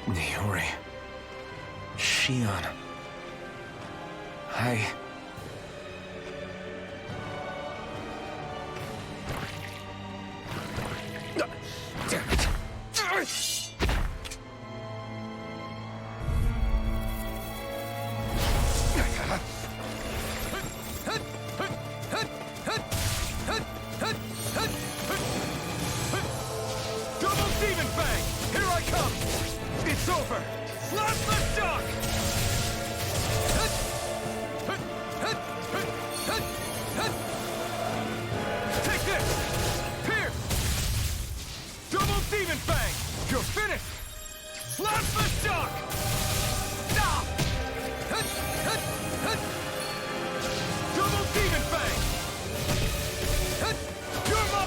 Niori. Shion. Damn it! Double Demon Fang! Here I come! It's over! Slash the shock! Take this! Pierce! Double Demon Fang! You're finished! Slash the shock! Ah! Double Demon Fang! You're my...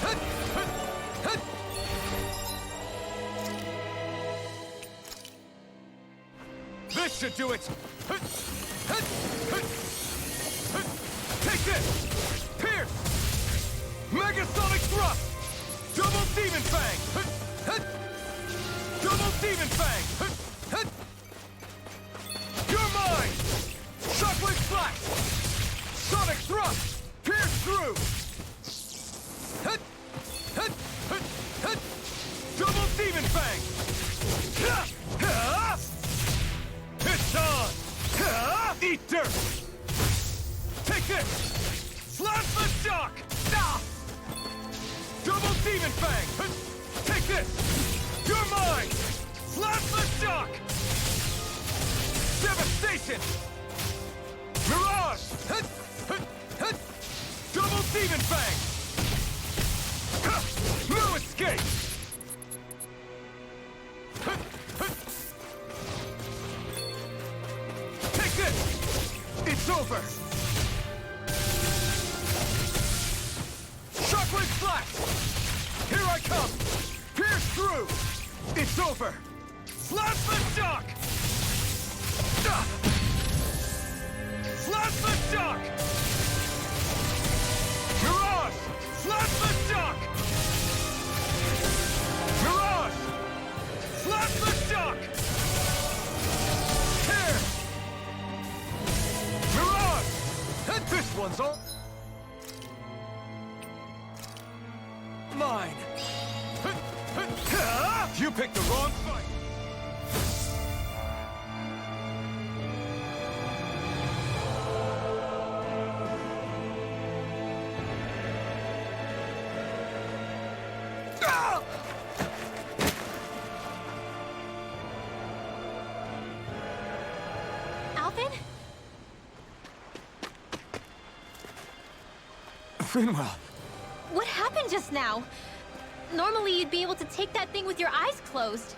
This should do it! Take this! Pierce! Megasonic Thrust! Double Demon Fang! Double Demon Fang! You're mine! Shockwave Slash! Sonic Thrust! Pierce through! Double Demon Fang! It's on! Eat dirt! Take this! Slash the shock! Ah! Double Demon Fang! Take this! You're mine! Slash the shock! Devastation! Mirage! Double Demon Fang! No escape! Take this! It's over! Shockwave Slash! Here I come! Pierce through! It's over! Slash the shock! Ah! Slash the shock! Mirage! Slash the shock! Mirage! Slash the shock! Here! Mirage! And this one's all mine! You picked the wrong fight! Alvin? Finwell! What happened just now? Normally you'd be able to take that thing with your eyes closed.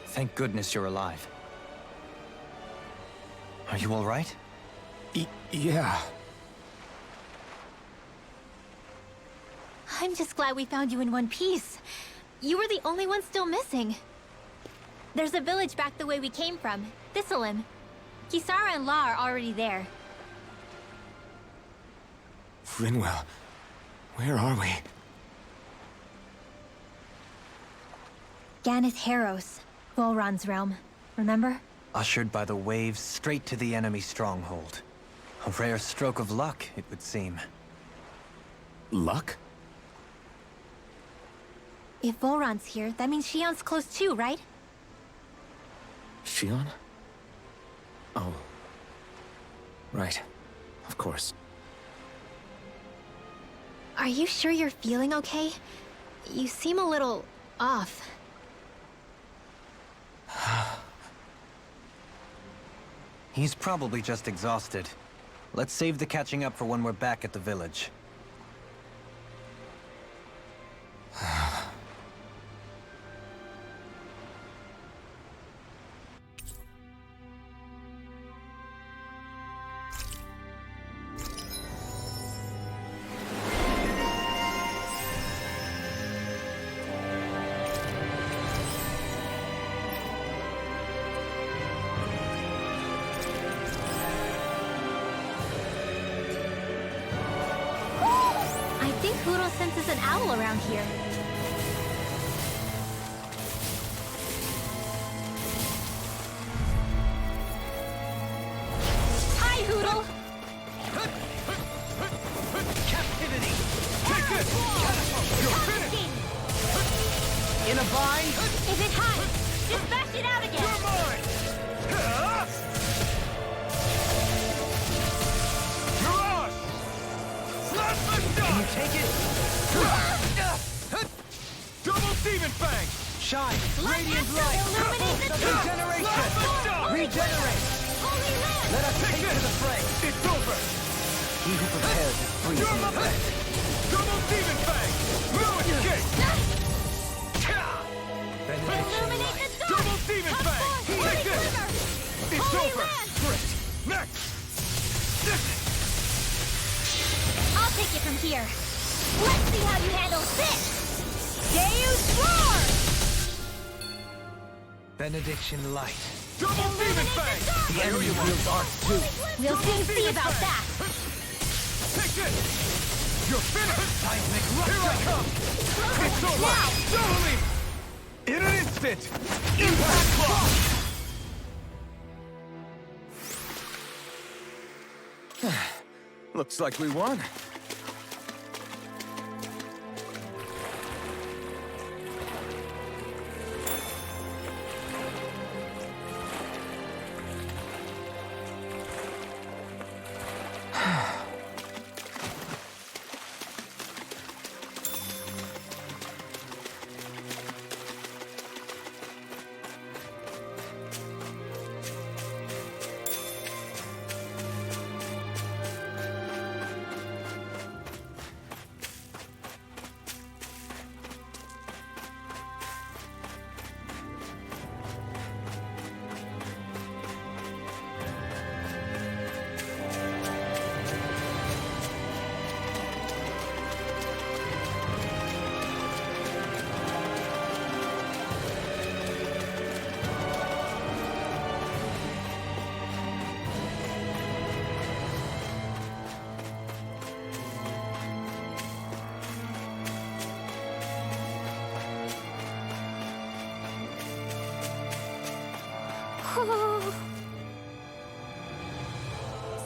Thank goodness you're alive. Are you all right? Yeah. I'm just glad we found you in one piece. You were the only one still missing. There's a village back the way we came from, Thistleim. Kisara and La are already there. Finwell, where are we? Ganeth Heros, Volron's realm, remember? Ushered by the waves straight to the enemy stronghold. A rare stroke of luck, it would seem. Luck? If Volron's here, that means Shion's close too, right? Shion? Oh. Right. Of course. Are you sure you're feeling okay? You seem a little off. He's probably just exhausted. Let's save the catching up for when we're back at the village. I think Huro senses an owl around here. In a bind? If it hides, just bash it out again! You're mine! Huh? You're ours! Plasma Can you shot! take it? Double demon fang! Shine! Light Radiant Astro, light! illuminate the dark! Regeneration! Plasma shot! Regenerate! Holy Land! Let us Take take to this! the fray! It's over! He who prepares is free You're from my regret. double demon fang! No escape! Benediction Illuminate light. the dark! Double demon Come fang! forth, Take Holy this! Glimmer! It's Holy over! Land! Great! Next! I'll take it from here. Let's see how you handle this! Deus Roar! Benediction light. Double demon fang! The enemy wields arts too. We'll soon see about that. Take this! You're finished! Seismic Here I rupture. come! It's over! Totally! In an instant! Impact block! Looks like we won.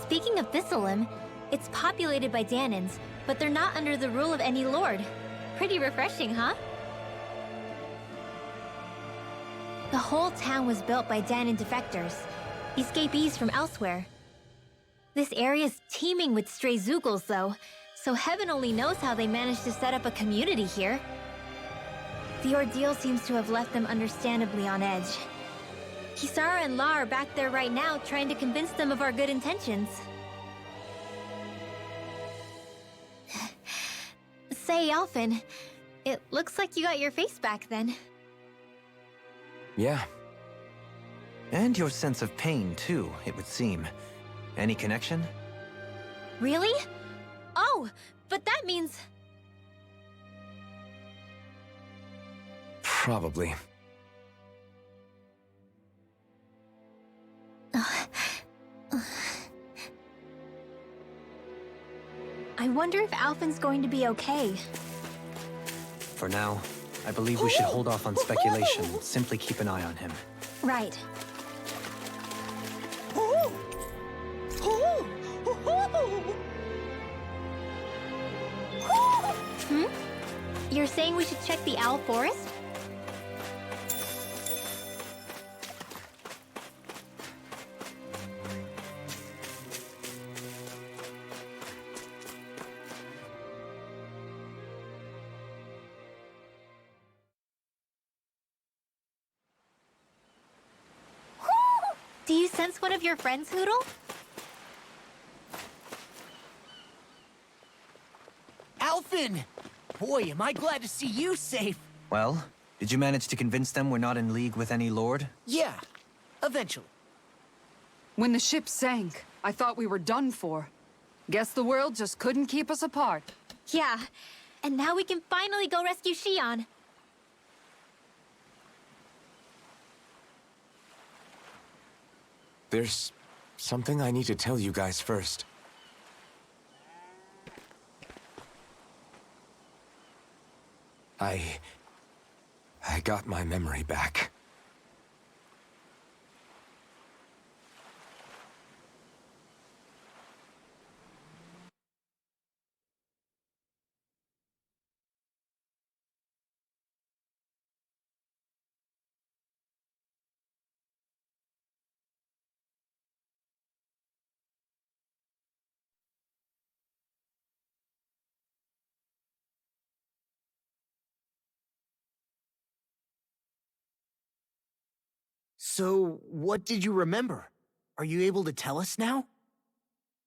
Speaking of Thistleum, it's populated by Danons, but they're not under the rule of any lord. Pretty refreshing, huh? The whole town was built by Danon defectors, escapees from elsewhere. This area's teeming with stray Zoogles, though, so heaven only knows how they managed to set up a community here. The ordeal seems to have left them understandably on edge. Kisara and La are back there right now trying to convince them of our good intentions. Say, Alphen, it looks like you got your face back then. Yeah. And your sense of pain, too, it would seem. Any connection? Really? Oh, but that means... Probably. I wonder if Alphen's going to be okay. For now, I believe we should hold off on speculation and simply keep an eye on him. Right. Hmm? You're saying we should check the Owl Forest? Do you sense one of your friends, Hoodle? Alphen! Boy, am I glad to see you safe. Well, did you manage to convince them we're not in league with any lord? Yeah, eventually. When the ship sank, I thought we were done for. Guess the world just couldn't keep us apart. Yeah, and now we can finally go rescue Shion. There's something I need to tell you guys first. I got my memory back. So, what did you remember? Are you able to tell us now?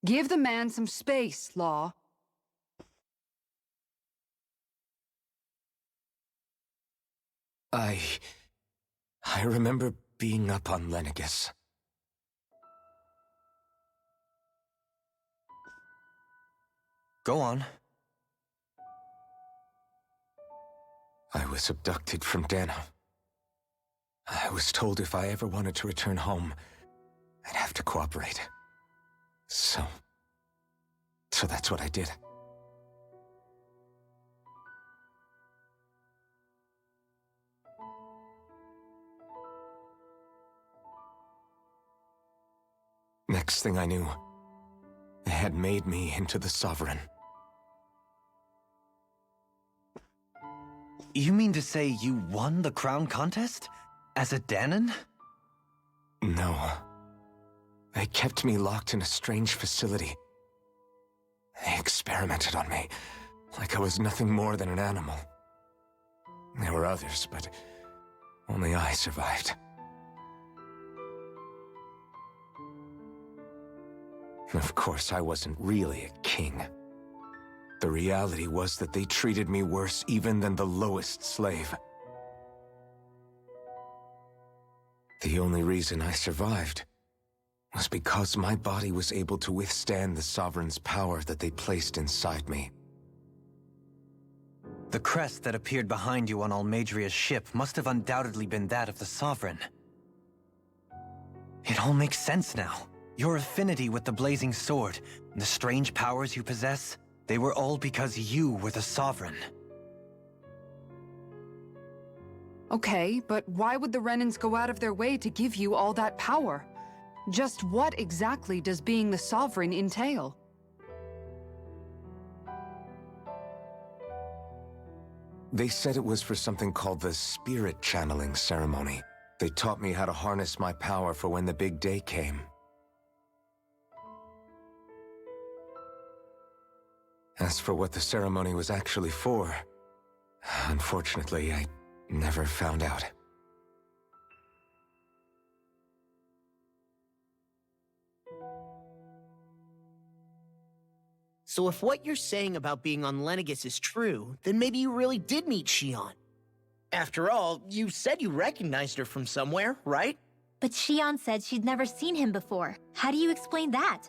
Give the man some space, Law. I remember being up on Lenegus. Go on. I was abducted from Dana. I was told if I ever wanted to return home, I'd have to cooperate. So that's what I did. Next thing I knew, they had made me into the Sovereign. You mean to say you won the crown contest? As a Danon? No. They kept me locked in a strange facility. They experimented on me, like I was nothing more than an animal. There were others, but only I survived. Of course, I wasn't really a king. The reality was that they treated me worse even than the lowest slave. The only reason I survived was because my body was able to withstand the Sovereign's power that they placed inside me. The crest that appeared behind you on Almadria's ship must have undoubtedly been that of the Sovereign. It all makes sense now. Your affinity with the Blazing Sword, and the strange powers you possess, they were all because you were the Sovereign. Okay, but why would the Renans go out of their way to give you all that power? Just what exactly does being the Sovereign entail? They said it was for something called the Spirit Channeling Ceremony. They taught me how to harness my power for when the big day came. As for what the ceremony was actually for, unfortunately, I never found out. So if what you're saying about being on Lenegus is true, then maybe you really did meet Xion. After all, you said you recognized her from somewhere, right? But Xion said she'd never seen him before. How do you explain that?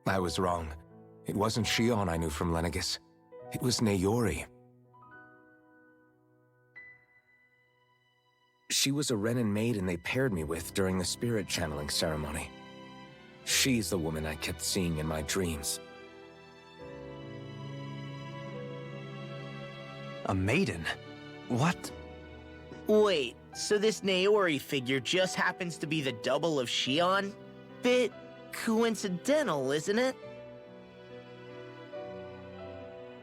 I was wrong. It wasn't Xion I knew from Lenegus. It was Naori. She was a Renan maiden they paired me with during the spirit channeling ceremony. She's the woman I kept seeing in my dreams. A maiden? What? Wait, so this Naori figure just happens to be the double of Xion? Bit coincidental, isn't it?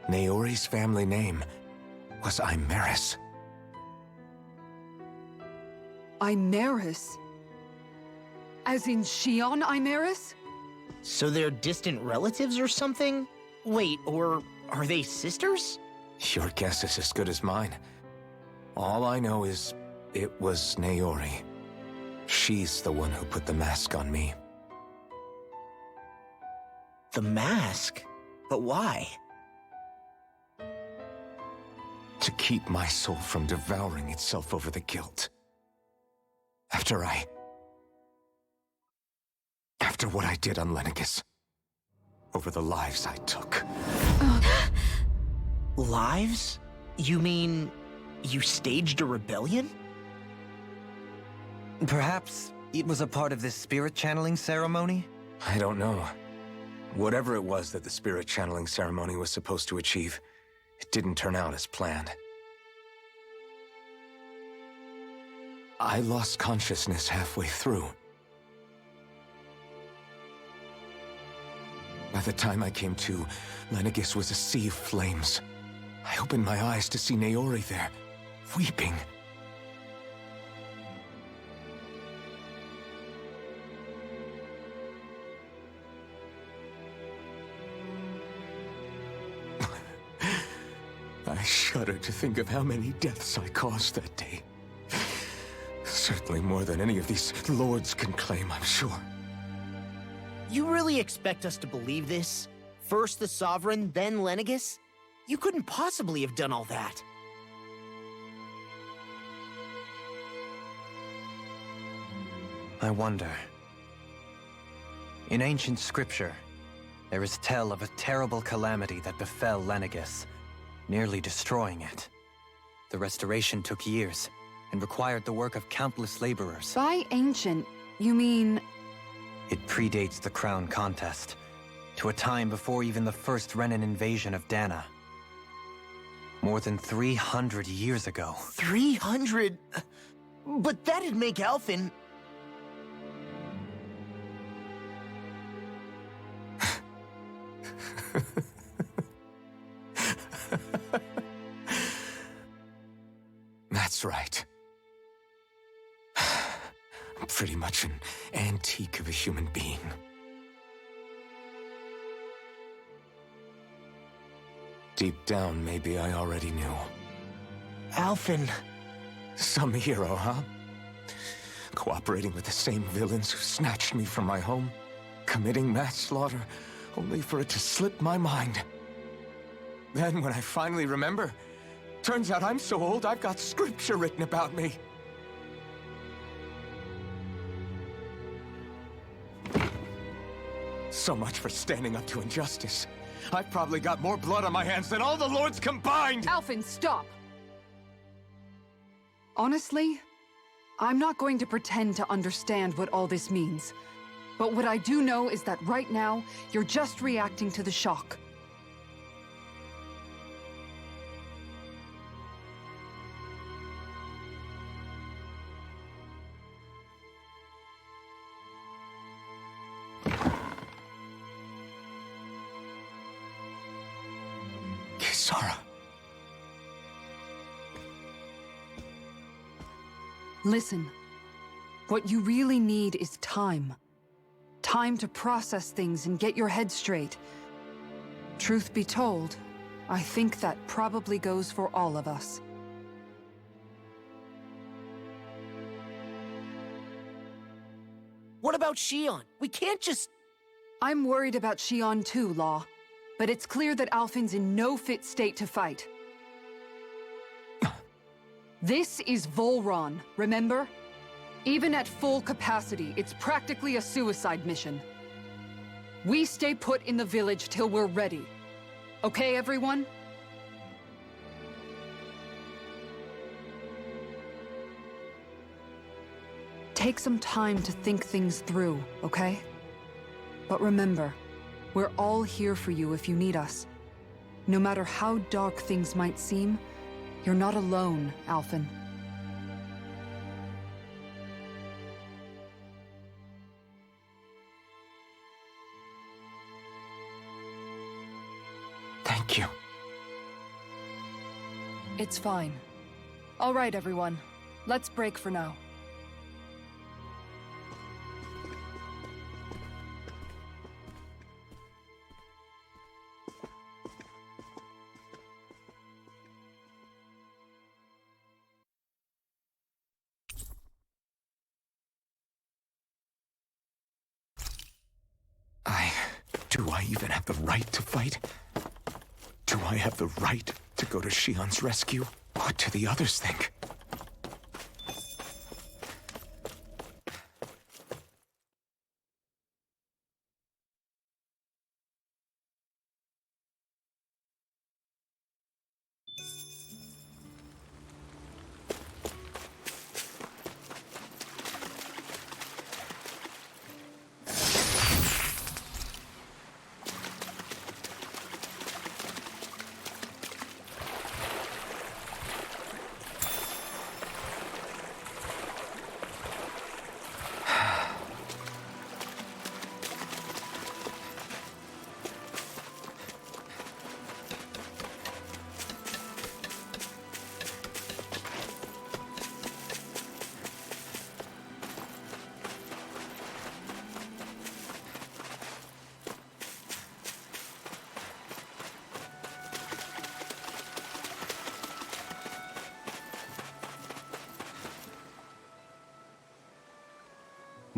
Naori's family name was Imeris. Imeris? As in Xion Imeris? So they're distant relatives or something? Wait, or are they sisters? Your guess is as good as mine. All I know is it was Naori. She's the one who put the mask on me. The mask? But why? To keep my soul from devouring itself over the guilt. After what I did on Lenegus. Over the lives I took. Lives? You mean you staged a rebellion? Perhaps it was a part of this spirit channeling ceremony? I don't know. Whatever it was that the spirit channeling ceremony was supposed to achieve, it didn't turn out as planned. I lost consciousness halfway through. By the time I came to, Lenegus was a sea of flames. I opened my eyes to see Naori there, weeping. I shudder to think of how many deaths I caused that day. Certainly more than any of these lords can claim, I'm sure. You really expect us to believe this? First the Sovereign, then Lenegus? You couldn't possibly have done all that. I wonder. In ancient scripture, there is tell of a terrible calamity that befell Lenegus, nearly destroying it. The restoration took years, and required the work of countless laborers. By ancient, you mean... It predates the crown contest, to a time before even the first Renan invasion of Dana. More than 300 years ago. 300? But that'd make Alphen... That's right. I'm pretty much an antique of a human being. Deep down, maybe I already knew. Alphen... Some hero, huh? Cooperating with the same villains who snatched me from my home, committing mass slaughter, only for it to slip my mind. Then, when I finally remember, turns out I'm so old I've got scripture written about me. So much for standing up to injustice. I've probably got more blood on my hands than all the lords combined! Alphen, stop! Honestly, I'm not going to pretend to understand what all this means. But what I do know is that right now, you're just reacting to the shock. Kisara. Listen, what you really need is time. Time to process things and get your head straight. Truth be told, I think that probably goes for all of us. What about Shion? We can't just... I'm worried about Shion too, Law. But it's clear that Alphen's in no fit state to fight. This is Volron, remember? Even at full capacity, it's practically a suicide mission. We stay put in the village till we're ready. Okay, everyone? Take some time to think things through, okay? But remember, we're all here for you if you need us. No matter how dark things might seem, you're not alone, Alphen. Thank you. It's fine. All right, everyone. Let's break for now. Do I even have the right to fight? Do I have the right to go to Shion's rescue? What do the others think?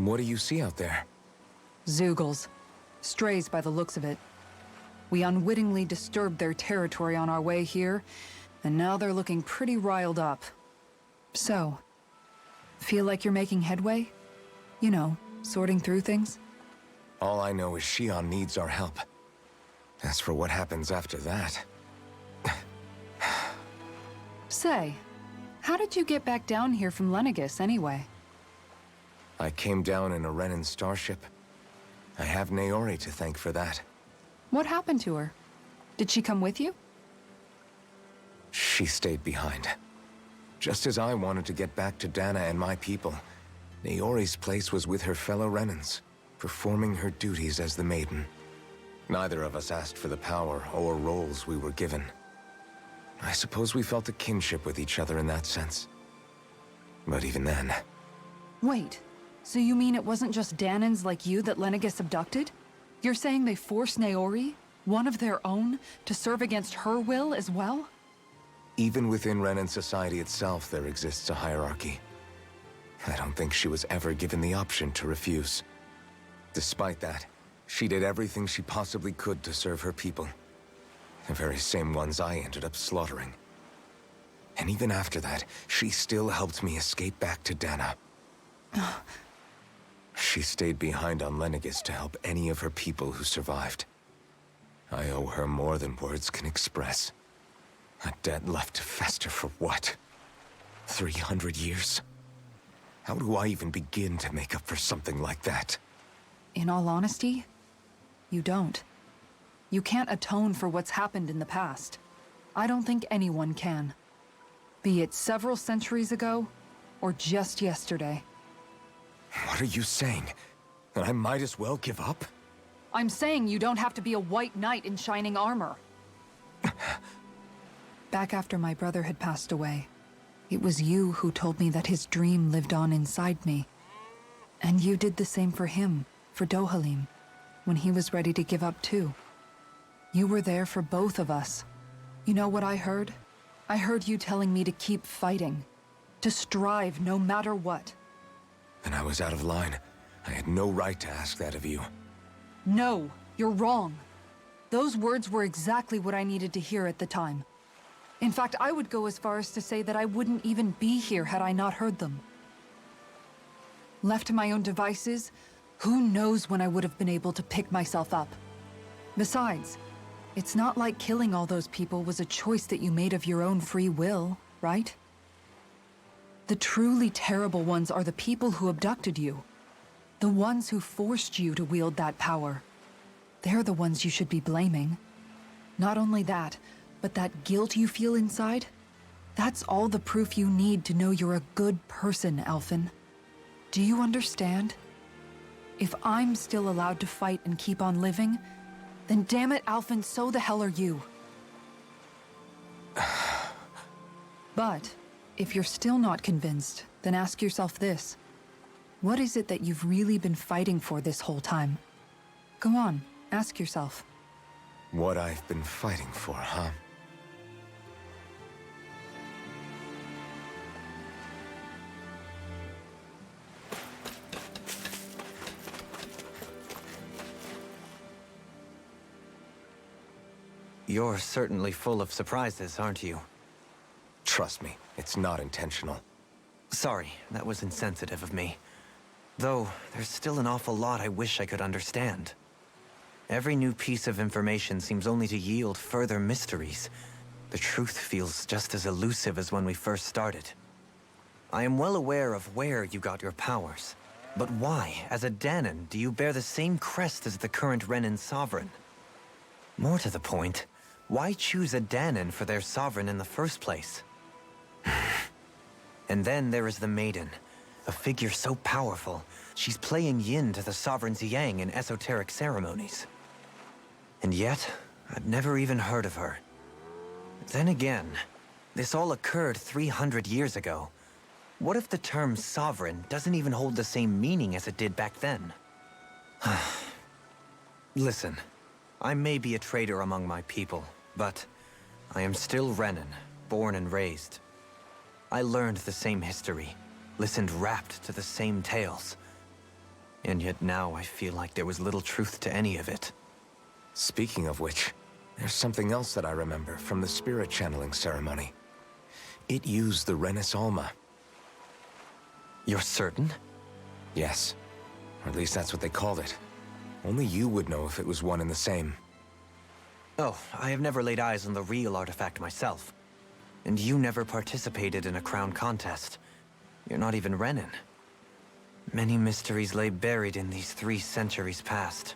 What do you see out there? Zeugles. Strays by the looks of it. We unwittingly disturbed their territory on our way here, and now they're looking pretty riled up. So, feel like you're making headway? You know, sorting through things? All I know is Shion needs our help. As for what happens after that... Say, how did you get back down here from Lenegis, anyway? I came down in a Renan starship. I have Naori to thank for that. What happened to her? Did she come with you? She stayed behind. Just as I wanted to get back to Dana and my people, Naori's place was with her fellow Renans, performing her duties as the Maiden. Neither of us asked for the power or roles we were given. I suppose we felt a kinship with each other in that sense. But even then... Wait, so you mean it wasn't just Danans like you that Lenegis abducted? You're saying they forced Naori, one of their own, to serve against her will as well? Even within Renan society itself, there exists a hierarchy. I don't think she was ever given the option to refuse. Despite that, she did everything she possibly could to serve her people. The very same ones I ended up slaughtering. And even after that, she still helped me escape back to Dana. She stayed behind on Lenegis to help any of her people who survived. I owe her more than words can express. A debt left to fester for what? 300 years? How do I even begin to make up for something like that? In all honesty, you don't. You can't atone for what's happened in the past. I don't think anyone can. Be it several centuries ago, or just yesterday. What are you saying? That I might as well give up? I'm saying you don't have to be a white knight in shining armor. Back after my brother had passed away, it was you who told me that his dream lived on inside me. And you did the same for him, for Dohalim, when he was ready to give up too. You were there for both of us. You know what I heard? I heard you telling me to keep fighting, to strive no matter what. And I was out of line. I had no right to ask that of you. No, you're wrong. Those words were exactly what I needed to hear at the time. In fact, I would go as far as to say that I wouldn't even be here had I not heard them. Left to my own devices, who knows when I would have been able to pick myself up. Besides, it's not like killing all those people was a choice that you made of your own free will, right? The truly terrible ones are the people who abducted you. The ones who forced you to wield that power. They're the ones you should be blaming. Not only that, but that guilt you feel inside, that's all the proof you need to know you're a good person, Alphen. Do you understand? If I'm still allowed to fight and keep on living, then damn it, Alphen, so the hell are you. But, if you're still not convinced, then ask yourself this. What is it that you've really been fighting for this whole time? Go on, ask yourself. What I've been fighting for, huh? You're certainly full of surprises, aren't you? Trust me, it's not intentional. Sorry, that was insensitive of me. Though, there's still an awful lot I wish I could understand. Every new piece of information seems only to yield further mysteries. The truth feels just as elusive as when we first started. I am well aware of where you got your powers. But why, as a Danan, do you bear the same crest as the current Renan sovereign? More to the point, why choose a Danan for their sovereign in the first place? And then there is the Maiden, a figure so powerful, she's playing yin to the sovereign's yang in esoteric ceremonies. And yet, I'd never even heard of her. Then again, this all occurred 300 years ago. What if the term sovereign doesn't even hold the same meaning as it did back then? Listen, I may be a traitor among my people, but I am still Renan, born and raised. I learned the same history, listened rapt to the same tales. And yet now I feel like there was little truth to any of it. Speaking of which, there's something else that I remember from the spirit channeling ceremony. It used the Renis Alma. You're certain? Yes. Or at least that's what they called it. Only you would know if it was one and the same. Oh, I have never laid eyes on the real artifact myself. And you never participated in a crown contest. You're not even Renin. Many mysteries lay buried in these 3 centuries past.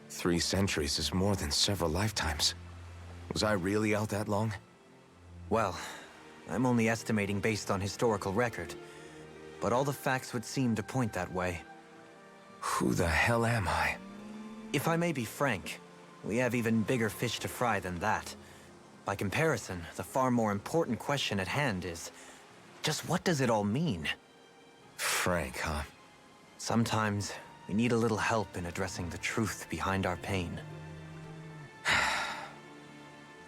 3 centuries is more than several lifetimes. Was I really out that long? Well, I'm only estimating based on historical record. But all the facts would seem to point that way. Who the hell am I? If I may be frank, we have even bigger fish to fry than that. By comparison, the far more important question at hand is, just what does it all mean? Frank, huh? Sometimes, we need a little help in addressing the truth behind our pain.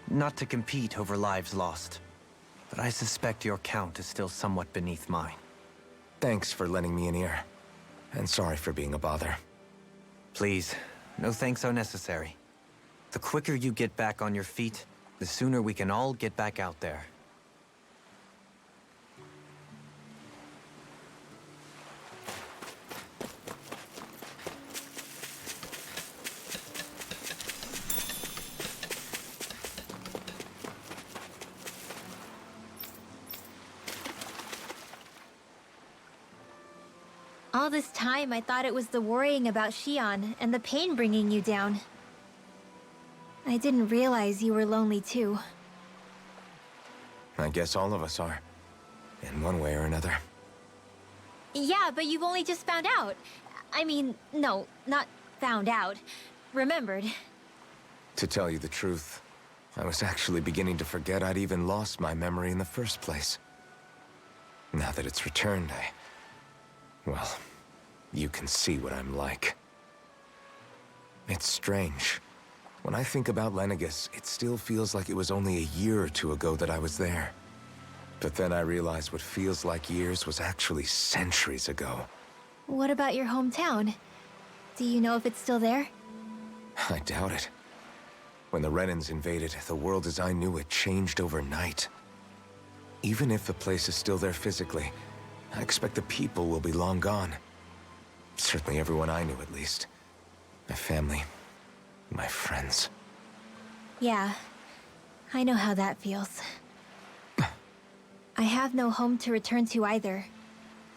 Not to compete over lives lost, but I suspect your count is still somewhat beneath mine. Thanks for lending me an ear. And sorry for being a bother. Please, no thanks are necessary. The quicker you get back on your feet, the sooner we can all get back out there. All this time, I thought it was the worrying about Xion and the pain bringing you down. I didn't realize you were lonely too. I guess all of us are. In one way or another. Yeah, but you've only just found out. I mean, no, not found out. Remembered. To tell you the truth, I was actually beginning to forget I'd even lost my memory in the first place. Now that it's returned, well, you can see what I'm like. It's strange. When I think about Lenegis, it still feels like it was only a year or 2 ago that I was there. But then I realized what feels like years was actually centuries ago. What about your hometown? Do you know if it's still there? I doubt it. When the Renans invaded, the world as I knew it changed overnight. Even if the place is still there physically, I expect the people will be long gone. Certainly everyone I knew, at least. My family, my friends. Yeah, I know how that feels. I have no home to return to either.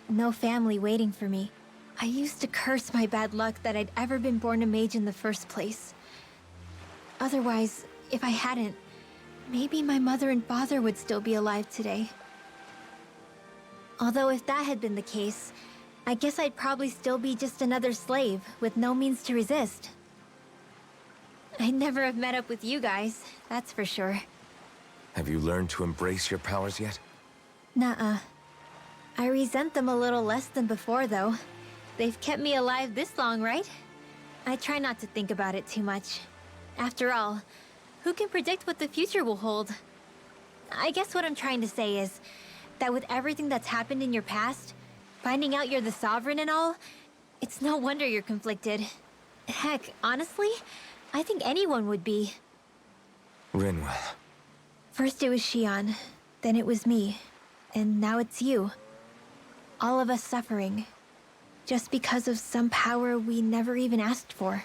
No family waiting for me. I used to curse my bad luck that I'd ever been born a mage in the first place. Otherwise, if I hadn't, maybe my mother and father would still be alive today. Although if that had been the case, I guess I'd probably still be just another slave with no means to resist. I'd never have met up with you guys, that's for sure. Have you learned to embrace your powers yet? Nuh-uh. I resent them a little less than before, though. They've kept me alive this long, right? I try not to think about it too much. After all, who can predict what the future will hold? I guess what I'm trying to say is that with everything that's happened in your past, finding out you're the Sovereign and all, it's no wonder you're conflicted. Heck, honestly, I think anyone would be. Rinwell. First it was Xion, then it was me, and now it's you. All of us suffering, just because of some power we never even asked for.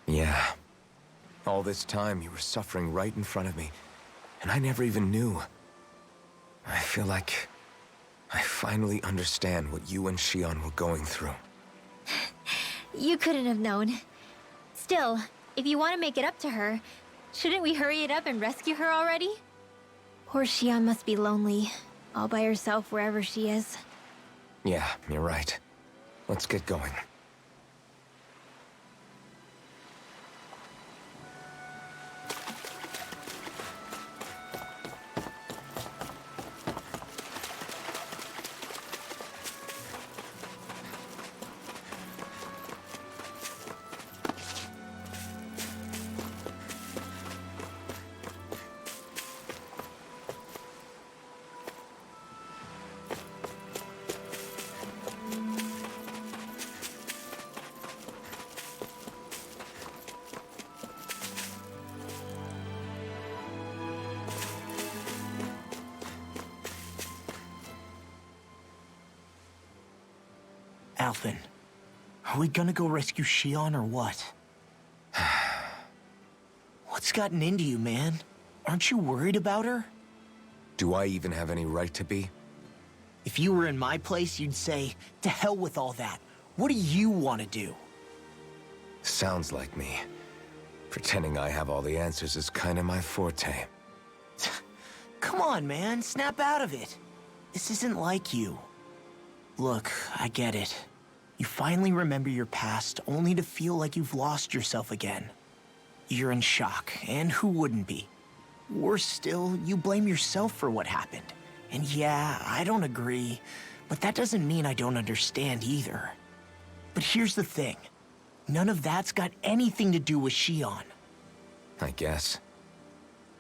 Yeah. All this time you were suffering right in front of me, and I never even knew. I feel like I finally understand what you and Xion were going through. You couldn't have known. Still, if you want to make it up to her, shouldn't we hurry it up and rescue her already? Poor Xion must be lonely, all by herself wherever she is. Yeah, you're right. Let's get going. Alphen, are we gonna go rescue Shion or what? What's gotten into you, man? Aren't you worried about her? Do I even have any right to be? If you were in my place, you'd say, to hell with all that. What do you want to do? Sounds like me. Pretending I have all the answers is kind of my forte. Come on, man. Snap out of it. This isn't like you. Look, I get it. You finally remember your past, only to feel like you've lost yourself again. You're in shock, and who wouldn't be? Worse still, you blame yourself for what happened. And yeah, I don't agree, but that doesn't mean I don't understand either. But here's the thing. None of that's got anything to do with Shion. I guess.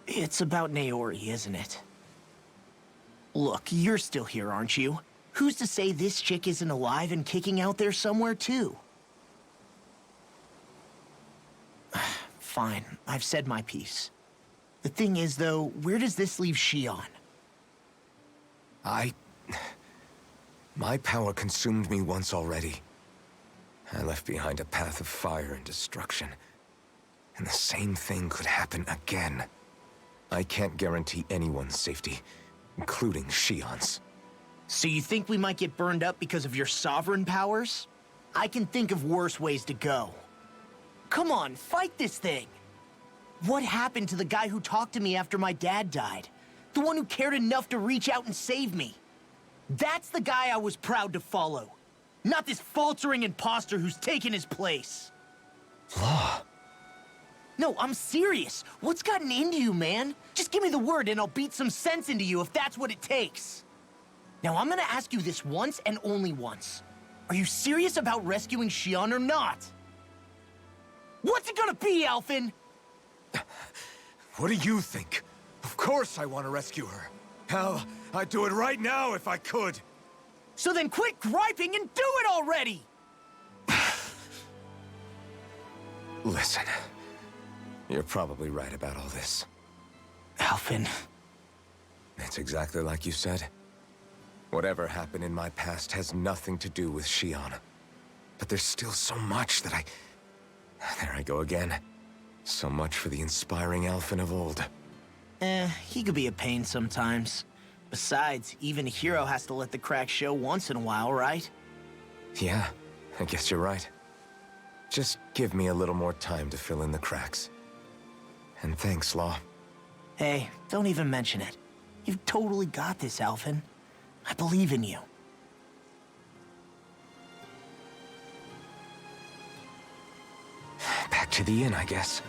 It's about Naori, isn't it? Look, you're still here, aren't you? Who's to say this chick isn't alive and kicking out there somewhere, too? Fine, I've said my piece. The thing is, though, where does this leave Shion? My power consumed me once already. I left behind a path of fire and destruction. And the same thing could happen again. I can't guarantee anyone's safety, including Shion's. So you think we might get burned up because of your sovereign powers? I can think of worse ways to go. Come on, fight this thing! What happened to the guy who talked to me after my dad died? The one who cared enough to reach out and save me? That's the guy I was proud to follow. Not this faltering imposter who's taken his place. Law. No, I'm serious. What's gotten into you, man? Just give me the word and I'll beat some sense into you if that's what it takes. Now, I'm gonna ask you this once and only once. Are you serious about rescuing Shion or not? What's it gonna be, Alphen? What do you think? Of course I want to rescue her. Hell, I'd do it right now if I could. So then quit griping and do it already! Listen, you're probably right about all this. Alphen. It's exactly like you said. Whatever happened in my past has nothing to do with Shion. But there's still so much that There I go again. So much for the inspiring Alphen of old. He could be a pain sometimes. Besides, even a hero has to let the cracks show once in a while, right? Yeah, I guess you're right. Just give me a little more time to fill in the cracks. And thanks, Law. Hey, don't even mention it. You've totally got this, Alphen. I believe in you. Back to the inn, I guess.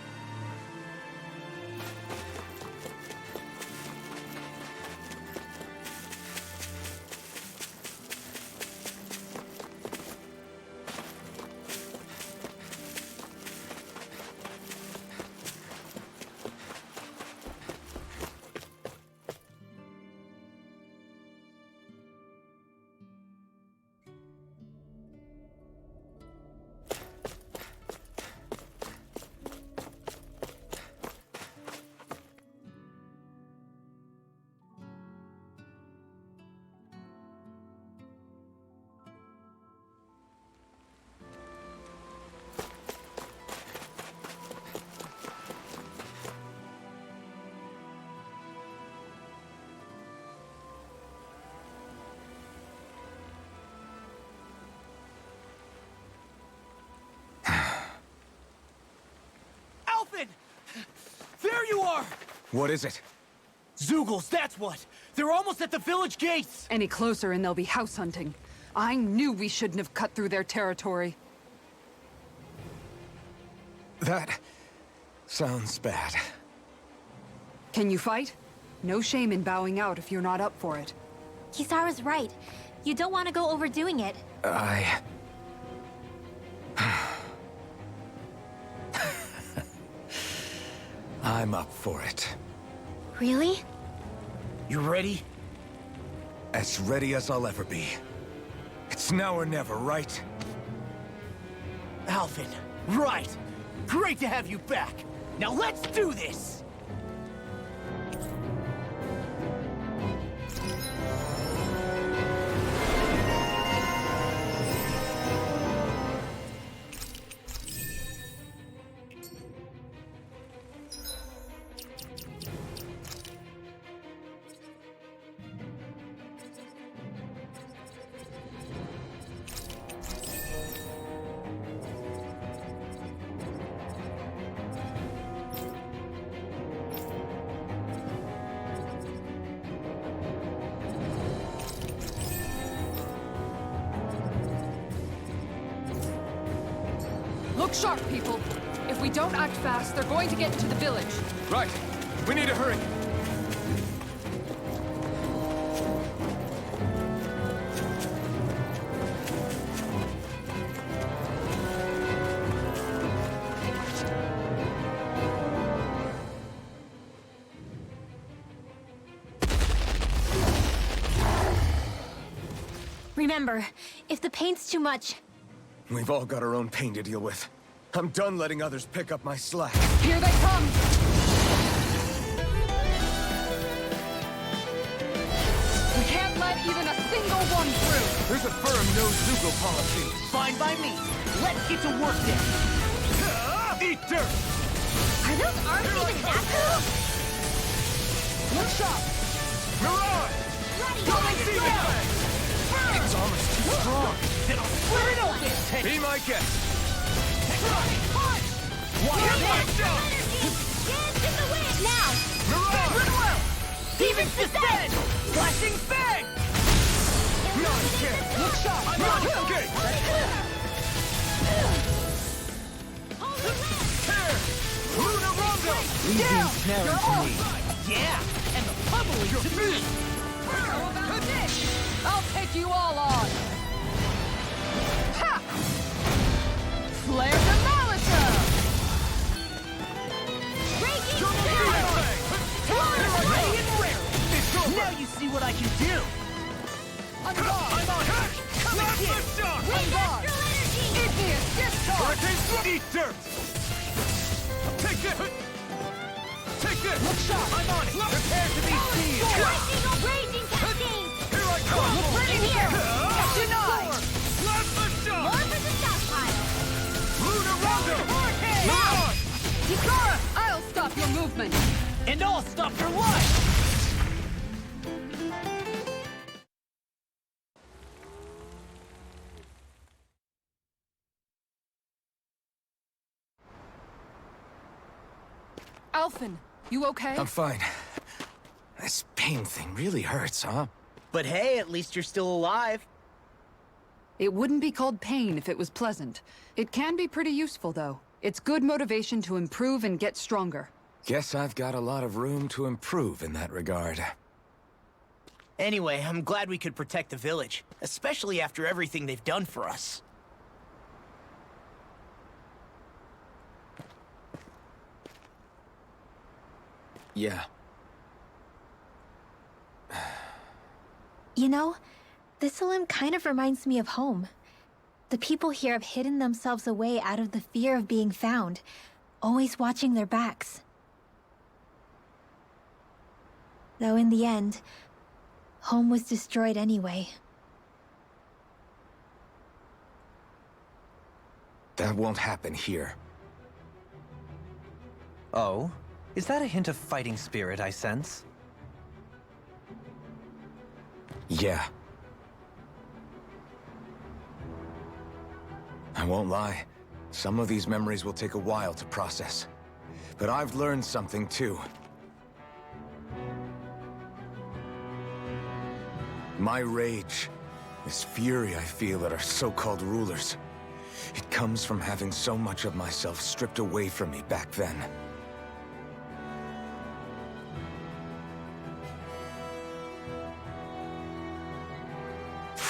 There you are! What is it? Zeugles, that's what! They're almost at the village gates! Any closer and they'll be house hunting. I knew we shouldn't have cut through their territory. That sounds bad. Can you fight? No shame in bowing out if you're not up for it. Kisara's right. You don't want to go overdoing it. I'm up for it. Really? You ready? As ready as I'll ever be. It's now or never, right? Alphen, right! Great to have you back! Now let's do this! Look sharp, people. If we don't act fast, they're going to get into the village. Right. We need to hurry. Remember, if the pain's too much, We've all got our own pain to deal with. I'm done letting others pick up my slack. Here they come! We can't let even a single one through! There's a firm no-Zugo policy. Fine by me. Let's get to work then. Eat dirt! are those arms even that cool? Look sharp! Mirage! Come and see me! Its armor's too strong. Then I'll split it open! Be my guest. Now! Mirage! Demons descend! Flashing fang! Not again! Look sharp! I'm on escape! Tear! Luna Rondo! Down! You're off! Yeah! And the pummeling to me! How about this? I'll take you all on! Ha! Flare Demolitor! Ready and rare! Now you see what I can do! I'm on it! Come and get! Plasma shock! Igneous discharge! Hurricane Swoop! Eat dirt! Take this! Take this! Look sharp! I'm on it! Prepare to be seized! Raging cascade! Here I come! Look right here! Denied! Plasma shock! More for the stockpile! Luna Rondo! Now! Mirage! Hikara! I'll stop your movement! And I'll stop your life! Alphen, you okay? I'm fine. This pain thing really hurts, huh? But hey, at least you're still alive. It wouldn't be called pain if it was pleasant. It can be pretty useful, though. It's good motivation to improve and get stronger. Guess I've got a lot of room to improve in that regard. Anyway, I'm glad we could protect the village, especially after everything they've done for us. Yeah. You know, this limb kind of reminds me of home. The people here have hidden themselves away out of the fear of being found, always watching their backs. Though in the end, home was destroyed anyway. That won't happen here. Oh? Is that a hint of fighting spirit I sense? Yeah. I won't lie. Some of these memories will take a while to process. But I've learned something too. My rage, this fury I feel at our so-called rulers, it comes from having so much of myself stripped away from me back then.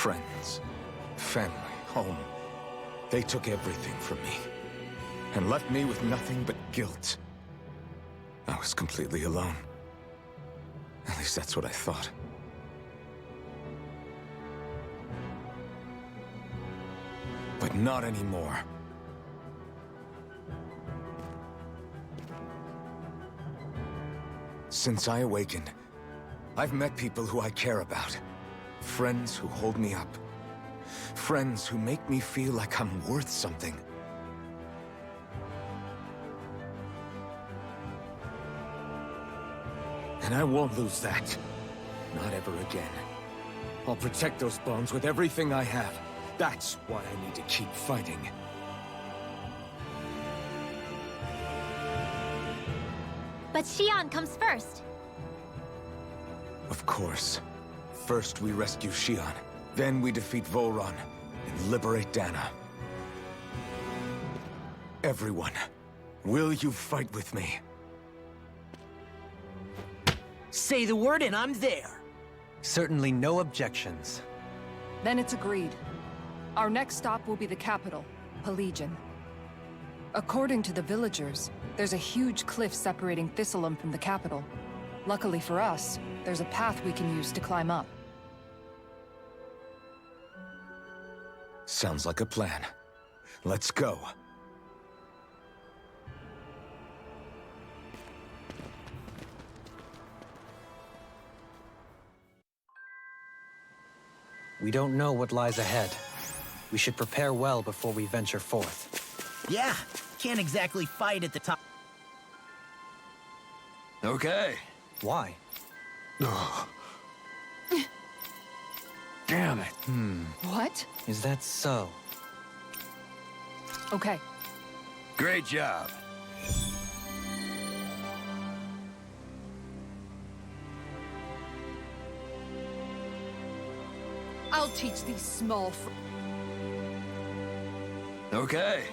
Friends, family, home. They took everything from me, and left me with nothing but guilt. I was completely alone. At least that's what I thought. But not anymore. Since I awakened, I've met people who I care about. Friends who hold me up. Friends who make me feel like I'm worth something. And I won't lose that. Not ever again. I'll protect those bonds with everything I have. That's why I need to keep fighting. But Xion comes first. Of course. First we rescue Xion, then we defeat Volron and liberate Dana. Everyone, will you fight with me? Say the word and I'm there. Certainly no objections. Then it's agreed. Our next stop will be the capital, Pelegion. According to the villagers, there's a huge cliff separating Thistleum from the capital. Luckily for us, there's a path we can use to climb up. Sounds like a plan. Let's go. We don't know what lies ahead. We should prepare well before we venture forth. Yeah, can't exactly fight at the top. Okay. Why? Damn it. What? Is that so? Okay, Great job. I'll teach these small Okay.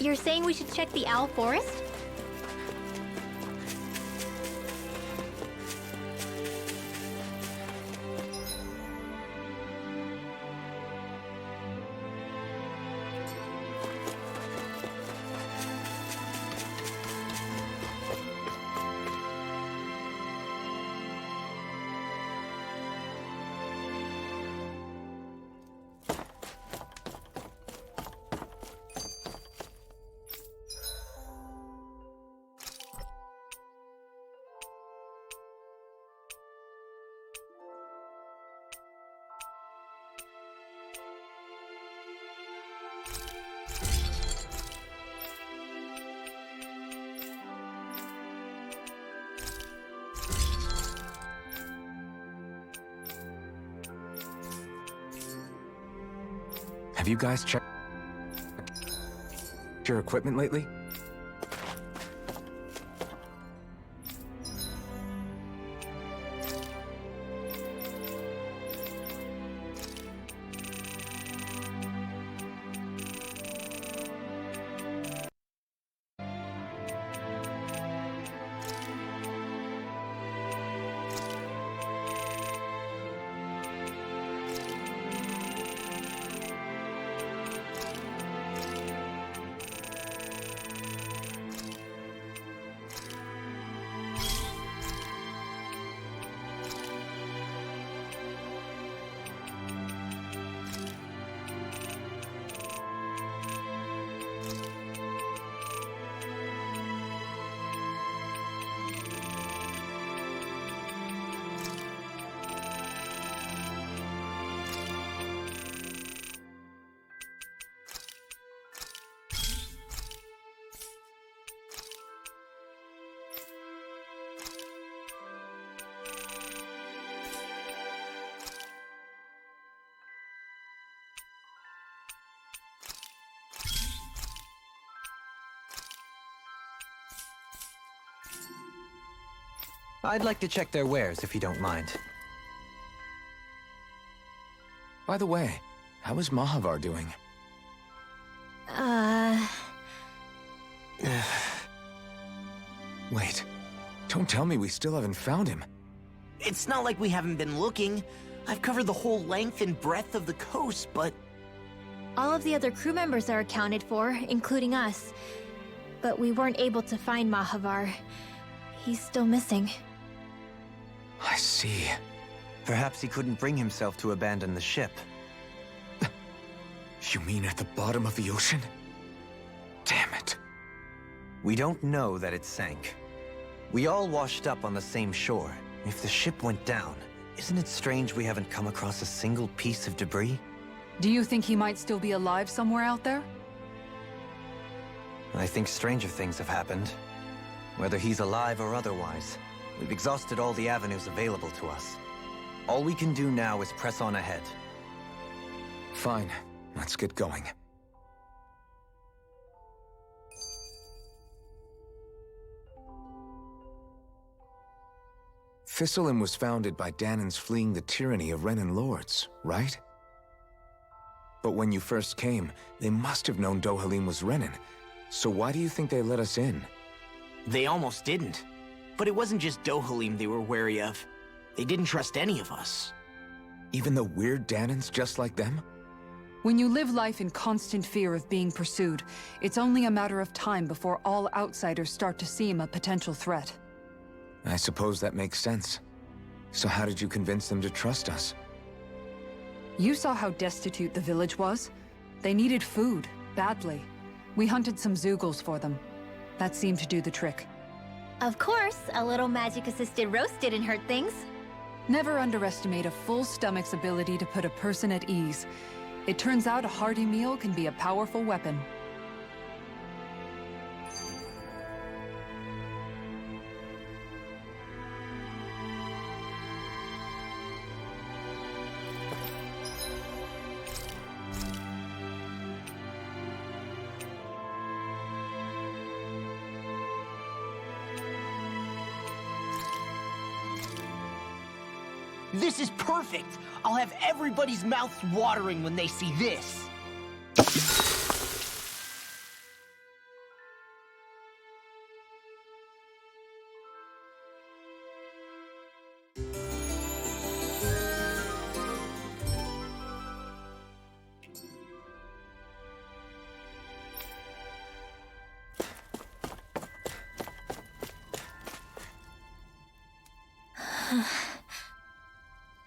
You're saying we should check the Owl Forest? Have you guys checked your equipment lately? I'd like to check their wares, if you don't mind. By the way, how is Mahavar doing? Wait, don't tell me we still haven't found him. It's not like we haven't been looking. I've covered the whole length and breadth of the coast, but... All of the other crew members are accounted for, including us. But we weren't able to find Mahavar. He's still missing. I see. Perhaps he couldn't bring himself to abandon the ship. You mean at the bottom of the ocean? Damn it. We don't know that it sank. We all washed up on the same shore. If the ship went down, isn't it strange we haven't come across a single piece of debris? Do you think he might still be alive somewhere out there? I think stranger things have happened. Whether he's alive or otherwise, we've exhausted all the avenues available to us. All we can do now is press on ahead. Fine, let's get going. Thistlein was founded by Danons fleeing the tyranny of Renan lords, right? But when you first came, they must have known Dohalim was Renan. So why do you think they let us in? They almost didn't. But it wasn't just Dohalim they were wary of. They didn't trust any of us. Even the weird Danons just like them? When you live life in constant fear of being pursued, it's only a matter of time before all outsiders start to seem a potential threat. I suppose that makes sense. So how did you convince them to trust us? You saw how destitute the village was. They needed food, badly. We hunted some Zeugles for them. That seemed to do the trick. Of course, a little magic-assisted roast didn't hurt things. Never underestimate a full stomach's ability to put a person at ease. It turns out a hearty meal can be a powerful weapon. This is perfect! I'll have everybody's mouths watering when they see this.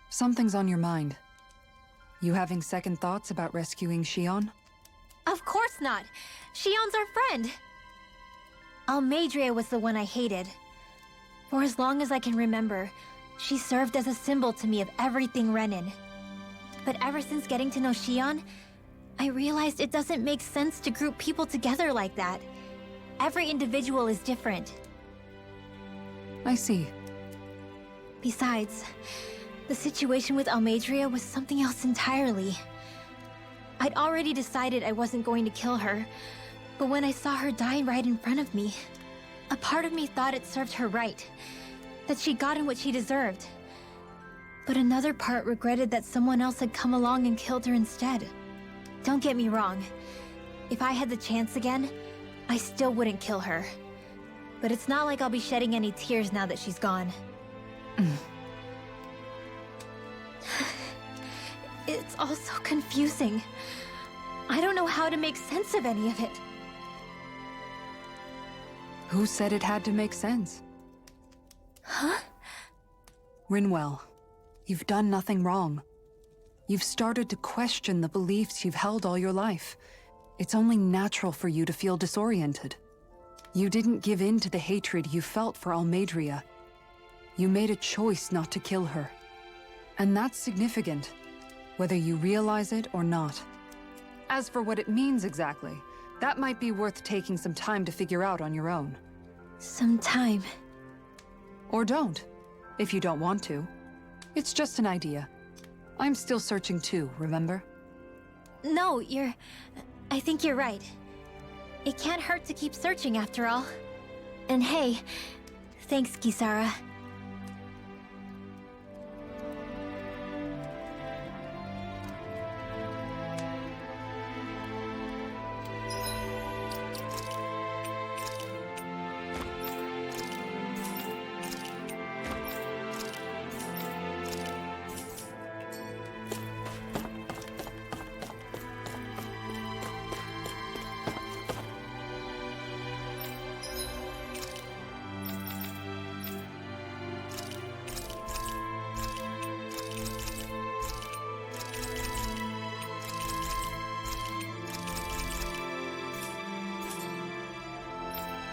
Something's on your mind. You having second thoughts about rescuing Shion? Of course not. Shion's our friend. Almeidrea was the one I hated. For as long as I can remember, she served as a symbol to me of everything Renan. But ever since getting to know Shion, I realized it doesn't make sense to group people together like that. Every individual is different. I see. Besides, the situation with Almeidrea was something else entirely. I'd already decided I wasn't going to kill her, but when I saw her die right in front of me, a part of me thought it served her right, that she'd gotten what she deserved. But another part regretted that someone else had come along and killed her instead. Don't get me wrong. If I had the chance again, I still wouldn't kill her. But it's not like I'll be shedding any tears now that she's gone. It's all so confusing. I don't know how to make sense of any of it. Who said it had to make sense? Huh? Rinwell, you've done nothing wrong. You've started to question the beliefs you've held all your life. It's only natural for you to feel disoriented. You didn't give in to the hatred you felt for Almeidrea. You made a choice not to kill her. And that's significant, whether you realize it or not. As for what it means exactly, that might be worth taking some time to figure out on your own. Some time. Or don't, if you don't want to. It's just an idea. I'm still searching too, remember? No, I think you're right. It can't hurt to keep searching after all. And hey, thanks, Kisara.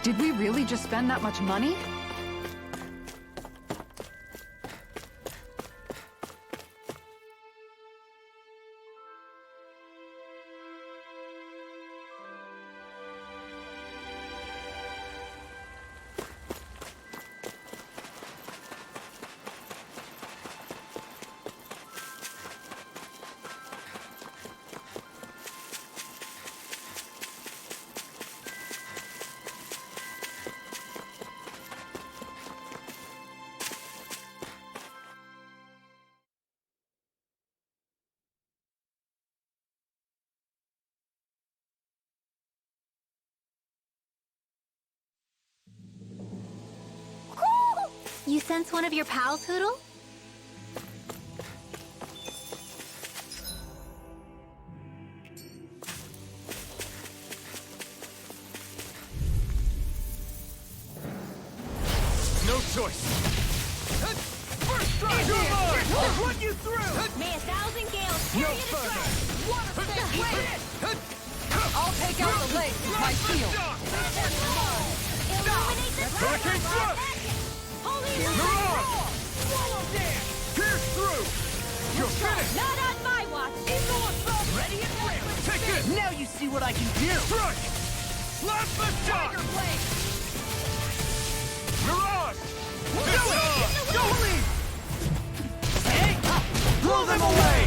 Did we really just spend that much money? You sense one of your pals, Hoodle? No choice. First strike! You're mine! I'll run you through! May 1,000 gales No carry you to further! strike! I'll take out the lake with my shield. Illuminate the Hurricane thrust! Holy Mirage! Pierce through! You're finished! Not on my watch! Eagle assault! Ready and ready! Take it! Now you see what I can do! Strike! Blast the shot! Mirage! Do it! Go lead! Hey! Blow them away!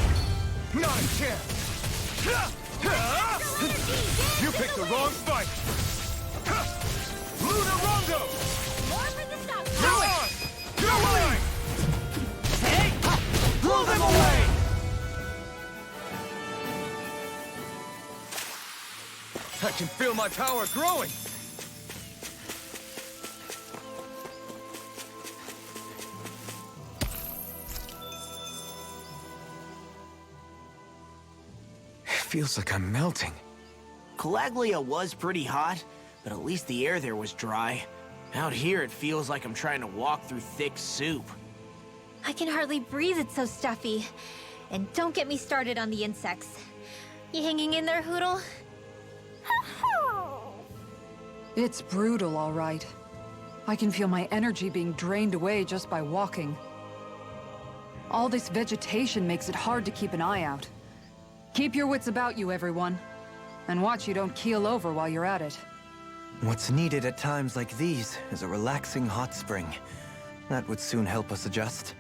Not a chance! You picked the wrong fight! Lunar Rondo! More for the stop! Mirage! Go lead! Hey! Blow them away! I can feel my power growing! It feels like I'm melting. Calaglia was pretty hot, but at least the air there was dry. Out here, it feels like I'm trying to walk through thick soup. I can hardly breathe, it's so stuffy. And don't get me started on the insects. You hanging in there, Hoodle? It's brutal, all right. I can feel my energy being drained away just by walking. All this vegetation makes it hard to keep an eye out. Keep your wits about you, everyone. And watch you don't keel over while you're at it. What's needed at times like these is a relaxing hot spring. That would soon help us adjust.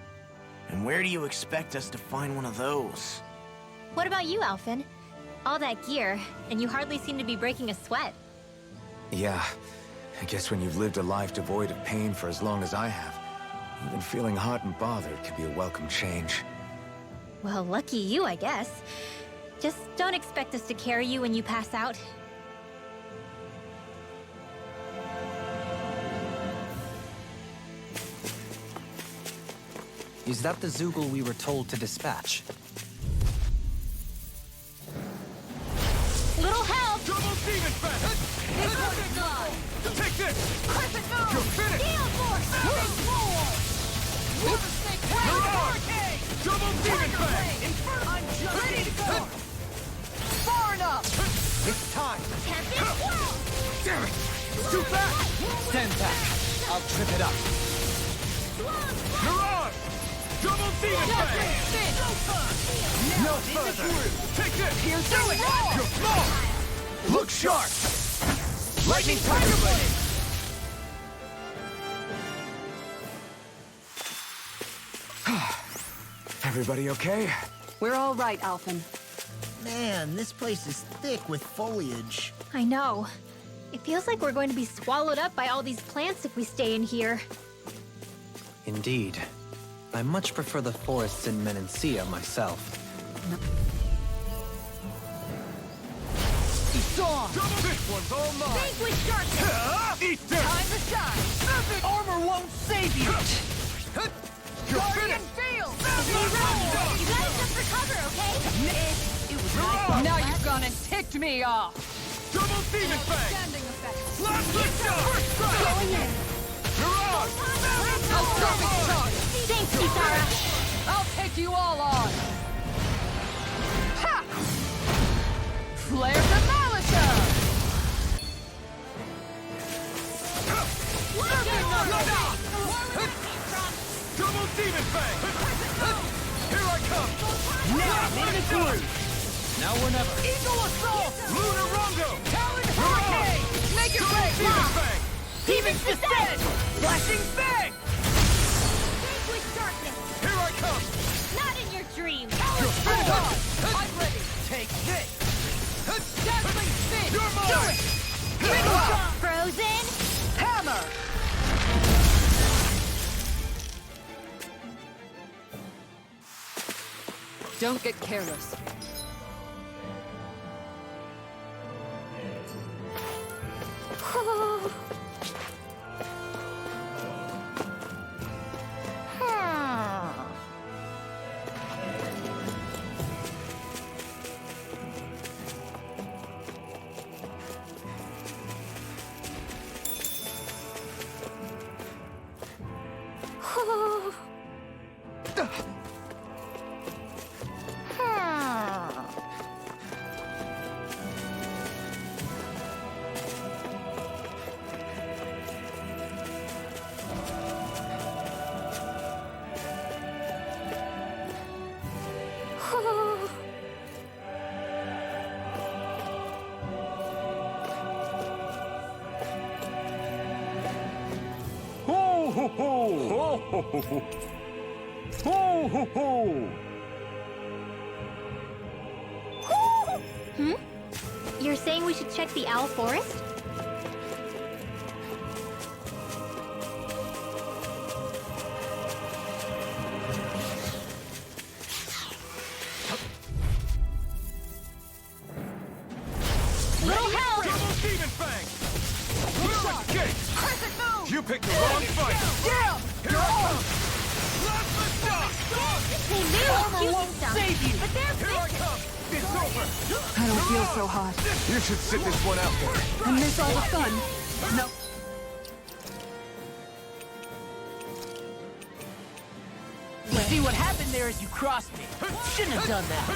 And where do you expect us to find one of those? What about you, Alphen? All that gear, and you hardly seem to be breaking a sweat. Yeah, I guess when you've lived a life devoid of pain for as long as I have, even feeling hot and bothered could be a welcome change. Well, lucky you, I guess. Just don't expect us to carry you when you pass out. Is that the Zoogle we were told to dispatch? Little help! Double demon fest! Take this! Crescent Moon! You're finished! Gale Force! Mirage! Double demon fest! I'm just ready to go! Far enough! It's time! Tempest Swirl! Damn it! Too fast! Stand back! I'll trip it up. Mirage! Double demon fest! No further! Take this! Do it! You're small! Look sharp! Lightning Tiger Blade! Everybody okay? We're all right, Alphen. Man, this place is thick with foliage. I know. It feels like we're going to be swallowed up by all these plants if we stay in here. Indeed. I much prefer the forests in Menancia myself. Dawn! This one's all mine! Vanquish darkness! Eat this! Time to shine! Perfect armor won't save you! You're finished! Field! You gotta jump for cover, okay? It was Mirage! Now you've gone and ticked me off! Double demon fang! Standing effect. Blast the shot! Going in! Mirage! I'll stop it, charge! Thanks, Kisara! I'll take you all on! Ha! Flare the Malisher! Double demon fang! Here I come! now I'm in the groove! Now or never. Eagle assault! Lunar Rondo! Talon Mirage! hurricane! Make it Double rain! demon fang! Demon descent! Flashing bang! Vanquish darkness! Here I come! Not in your dreams! You're finished! I'm ready! Take this! Dazzling spin! You're mine! Frozen! Hammer! Don't get careless. ho ho! Ho ho ho ho! Ho ho ho! You're saying we should check the owl forest? Little help! Double demon fang! You're escape! You picked the wrong fight! Yeah! Here I come! Plasma shock! They knew Armor won't stuff, save you. but they're Here I come! It's over! I don't feel so hot. You should sit this one out then. And miss all the fun. No. See what happened there is you crossed me. Shouldn't have done that.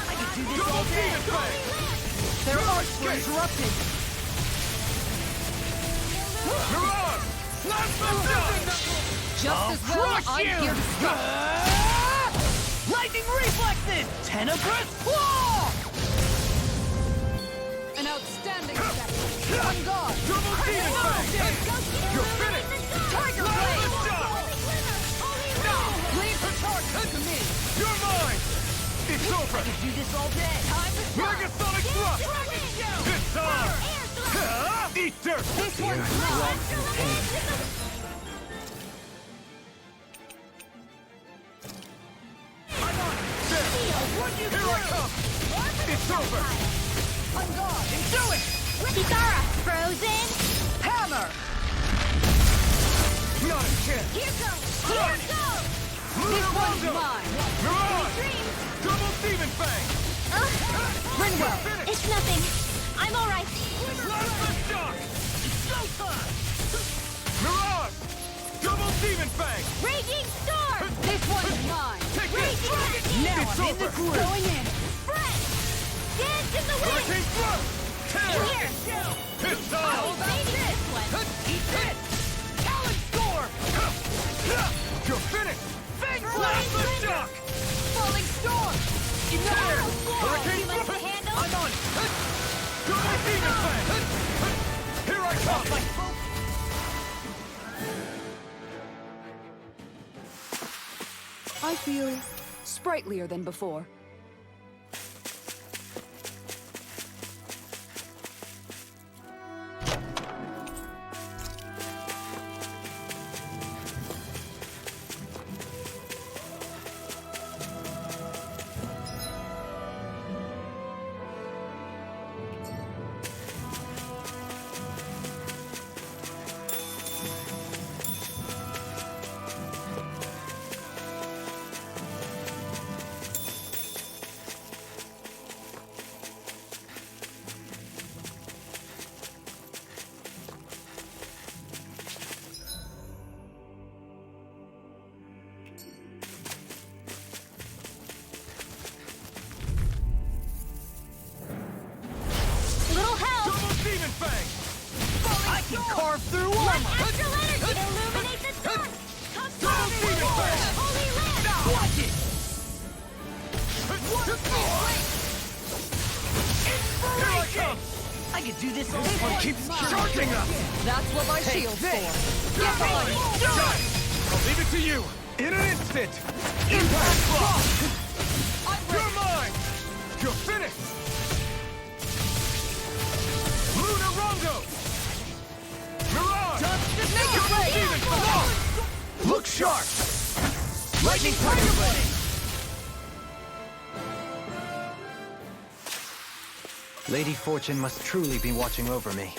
I could do this all Double day. demon fang! Their arts were interrupted. Mirage! Plasma shock! Just as well, Crush I'm you! here to stop. Lightning reflexes! Tenebrous claw! An outstanding step. On guard. Double demon fang! You're finished! Tiger Plasma blade. shock! Leave her target to me. You're mine! It's over! Do this all day. Time to Megasonic thrust! This time! Eat dirt! This one's mine. Here I come! It's over! On guard. do it! Kitara, frozen! Hammer. Not a chance! Here goes! Here goes! This one's Mundo! mine. Mirage! Double demon fang! Ringwell. Finish! It's nothing. I'm alright. Plasma shock! Showtime! Mirage! Double demon fang! Raging storm! This one's mine. Take this! Now It's I'm in the over! groove. Going in. Spread! Dance in the wind! Hurricane thrust! Tear! Here! It's time! Maybe this one! Eat this! Talon storm! You're finished! Fang Plasma blast! shock! Falling storm. Tear! Too Hurricane much to thrust! handle? I'm on! Double demon fang! Here I come! I feel sprightlier than before. Little help! Double demon fang! I can carve through One armor! astral energy! Illuminate the dark! Come Double demon fang! Holy land! Watch it! Here I come! I could do this all day. Keep charging up! That's what my Take shield's this. for. Get on! Shine! I'll leave it to you! In an instant! Impact block! You're mine! You're finished! Luna Rondo! Mirage! Double demon fang! Look sharp! Lightning Tiger Blade! Lady Fortune must truly be watching over me.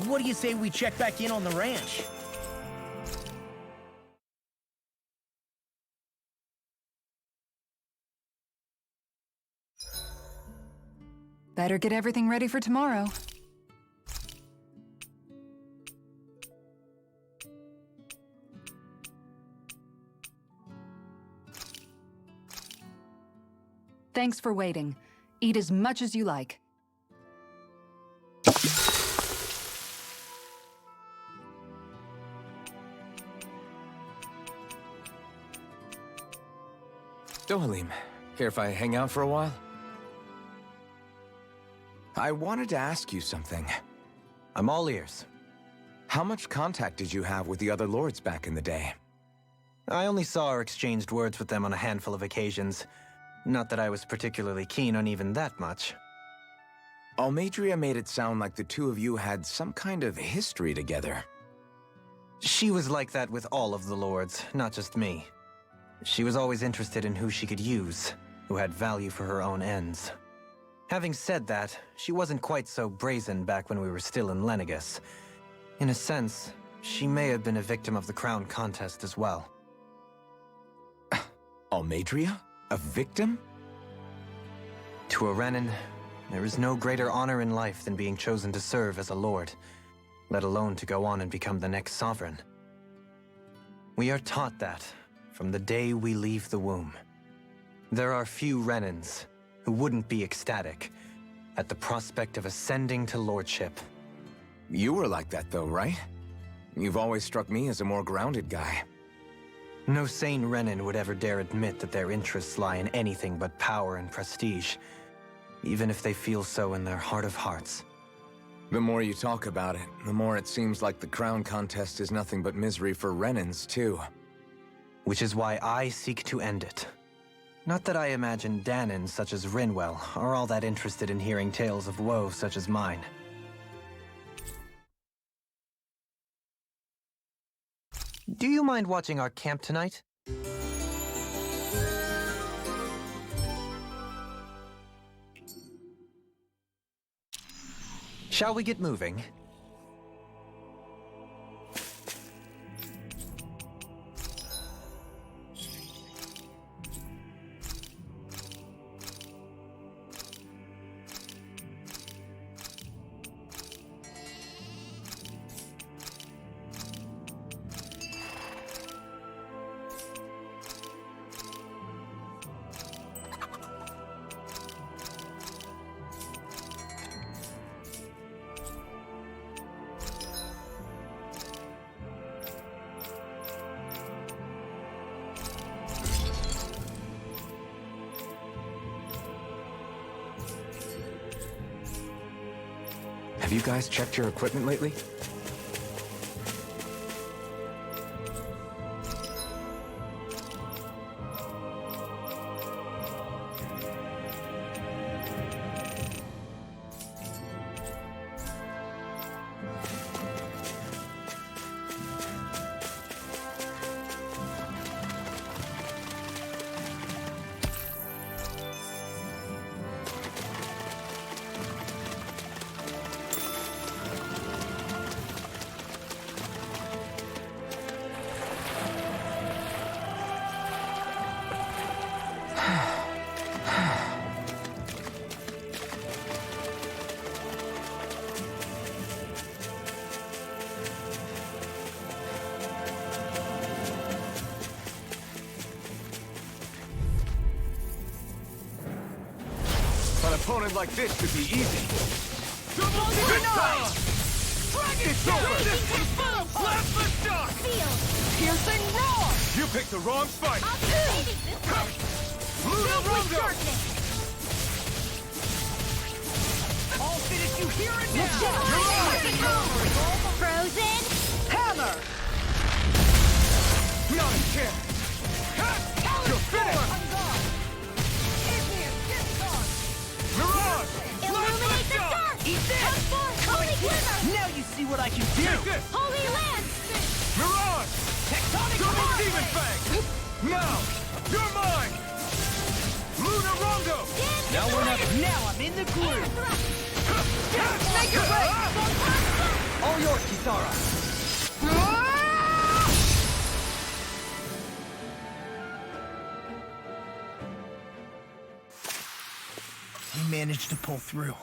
What do you say we check back in on the ranch? Better get everything ready for tomorrow. Thanks for waiting. Eat as much as you like. Dohalim, Care if I hang out for a while? I wanted to ask you something. I'm all ears. How much contact did you have with the other lords back in the day? I only saw or exchanged words with them on a handful of occasions. Not that I was particularly keen on even that much. Almadria made it sound like the two of you had some kind of history together. She was like that with all of the lords, not just me. She was always interested in who she could use, who had value for her own ends. Having said that, she wasn't quite so brazen back when we were still in Lenegus. In a sense, she may have been a victim of the crown contest as well. Almadria? A victim? To a Renin, there is no greater honor in life than being chosen to serve as a lord, let alone to go on and become the next sovereign. We are taught that from the day we leave the womb. There are few Renins who wouldn't be ecstatic at the prospect of ascending to lordship. You were like that though, right? You've always struck me as a more grounded guy. No sane Renin would ever dare admit that their interests lie in anything but power and prestige, even if they feel so in their heart of hearts. The more you talk about it, the more it seems like the crown contest is nothing but misery for Renins, too. Which is why I seek to end it. Not that I imagine Danins such as Rinwell are all that interested in hearing tales of woe such as mine. Do you mind watching our camp tonight? Shall we get moving? Have you guys checked your equipment lately? An opponent like this should be easy. Double denied! It's over! Blast the shock! Piercing roar! You picked the wrong fight! Ludo! I'll finish you here and now! Frozen! Hammer! Not a chance! You're finished! I'm gone! Igneous discard! Mirage! Illuminate the dark! Eat this! Come forth, holy glimmer! Now you see what I can do! Take this! Holy lance! Mirage! Tectonic Double force! Demon Fang! Now! You're mine! Luna Rondo! Now we're not. Now I'm in the groove! Make it break! All yours, Kisara! We managed to pull through.